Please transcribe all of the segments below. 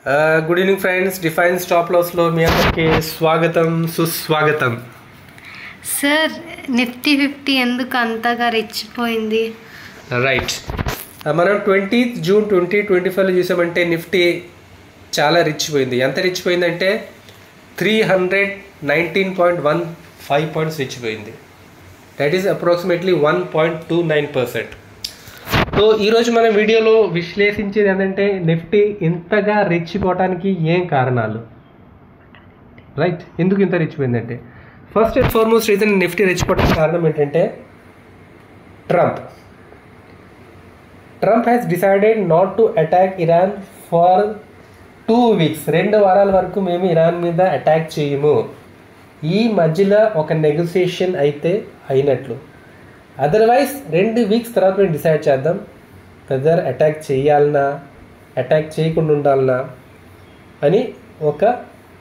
Good evening friends, define stop లాస్లో మీ అందరికీ స్వాగతం సుస్వాగతం. సార్ నిఫ్టీ 50 ఎందుకు అంతగా రెచ్చిపోయింది? రైట్, మనం 20th June 2025లో చూసామంటే నిఫ్టీ చాలా రిచ్ పోయింది. ఎంత రిచ్ పోయిందంటే 319.15 పాయింట్స్ రిచ్ పోయింది. That is approximately 1.29%. సో ఈరోజు మనం వీడియోలో విశ్లేషించేది ఏంటంటే నిఫ్టీ ఇంతగా రెచ్చిపోవటానికి ఏం కారణాలు, రైట్? ఎందుకు ఇంత రెచ్చిపోయిందంటే first and foremost reason Nifty రెచ్చిపోవడానికి కారణం ఏంటంటే Trump has decided not to attack Iran for 2 weeks. 2 వారాల వరకు మేము ఇరాన్ మీద అటాక్ చేయము. ఈ మధ్యలో ఒక నెగోసియేషన్ అయితే అయినట్లు. అదర్వైజ్ 2 weeks తర్వాత మేము డిసైడ్ చేద్దాం వెదర్ అటాక్ చేయాలన్నా అటాక్ చేయకుండా ఉండాలన్నా అని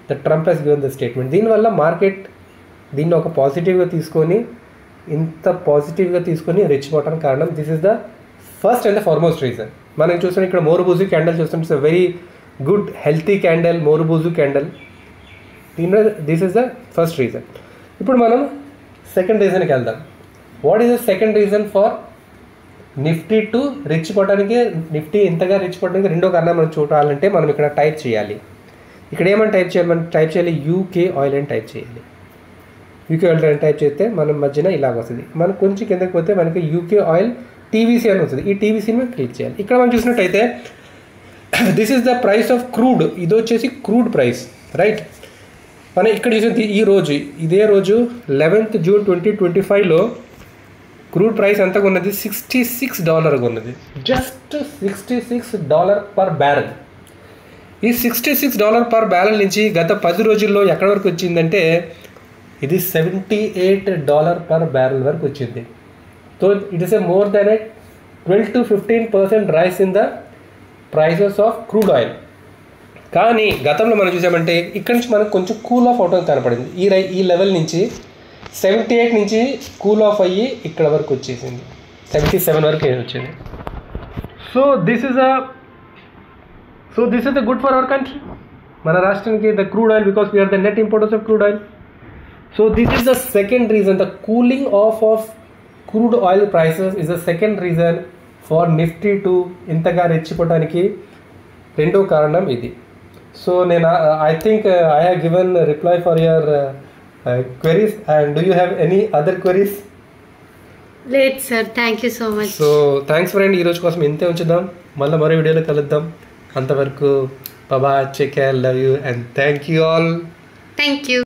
the Trump has given the statement. దీనివల్ల మార్కెట్ దీన్ని ఒక పాజిటివ్గా తీసుకొని రెచ్చిపోవడానికి కారణం. This is the first and the foremost reason. మనం చూస్తున్నాం ఇక్కడ మోరుబూజు క్యాండల్ చూస్తాం. It's a very good healthy candle, marubozu candle. This is the first reason. ఇప్పుడు మనం సెకండ్ రీజన్కి వెళ్దాం. What is the second reason for Nifty to రెచ్చిపోవడానికి, Nifty ఇంతగా రెచ్చిపోవడానికి రెండో కారణం మనం చూడాలంటే మనం ఇక్కడ టైప్ చేయాలి. ఇక్కడ ఏమని టైప్ చేయాలి? మనం టైప్ చేయాలి యూకే ఆయిల్ అని టైప్ చేయాలి. యూకే ఆయిల్ అని టైప్ చేస్తే మన మధ్యన ఇలాగ వస్తుంది. మనం కొంచెం కిందకి పోతే మనకి యూకే ఆయిల్ టీవీసీ అని వస్తుంది. ఈ టీవీసీని మనం క్లిక్ చేయాలి. ఇక్కడ మనం చూసినట్టయితే this is the price of crude. ఇది వచ్చేసి క్రూడ్ ప్రైస్, రైట్? మనం ఇక్కడ చూసింది ఇదే రోజు 11th June 2025లో క్రూడ్ ప్రైస్ ఎంతగా ఉన్నది? $66 ఉన్నది. Just $66 per barrel. ఈ $66 పర్ బ్యారెల్ నుంచి గత 10 రోజుల్లో ఎక్కడి వరకు వచ్చిందంటే ఇది $78 పర్ బ్యారెల్ వరకు వచ్చింది. So it is a more than 12 to 15% rice in the prices of crude oil. కానీ గతంలో మనం చూసామంటే ఇక్కడ నుంచి మనకు కొంచెం కూల్ ఆఫ్ అవటం కనపడింది. ఈ లెవెల్ నుంచి 78 నుంచి కూల్ ఆఫ్ అయ్యి ఇక్కడ వరకు వచ్చేసింది, 77 వరకు వచ్చింది. So this is the good for our country, మన రాష్ట్రానికి the crude oil, because we are the net importers of crude oil. So this is the second reason. The cooling of crude oil prices is the second reason for Nifty to ఇంతగా రెచ్చిపోవడానికి రెండో కారణం ఇది. సో నేను I think I have given reply for your queries, and do you have any other queries? లేదు sir, thank you so much. So thanks friend, ఈరోజు కోసం ఇంతే ఉంచుదాం. మళ్ళీ మరో వీడియోలో కలుద్దాం. అంతవరకు bye, take care, love you and thank you all. Thank you.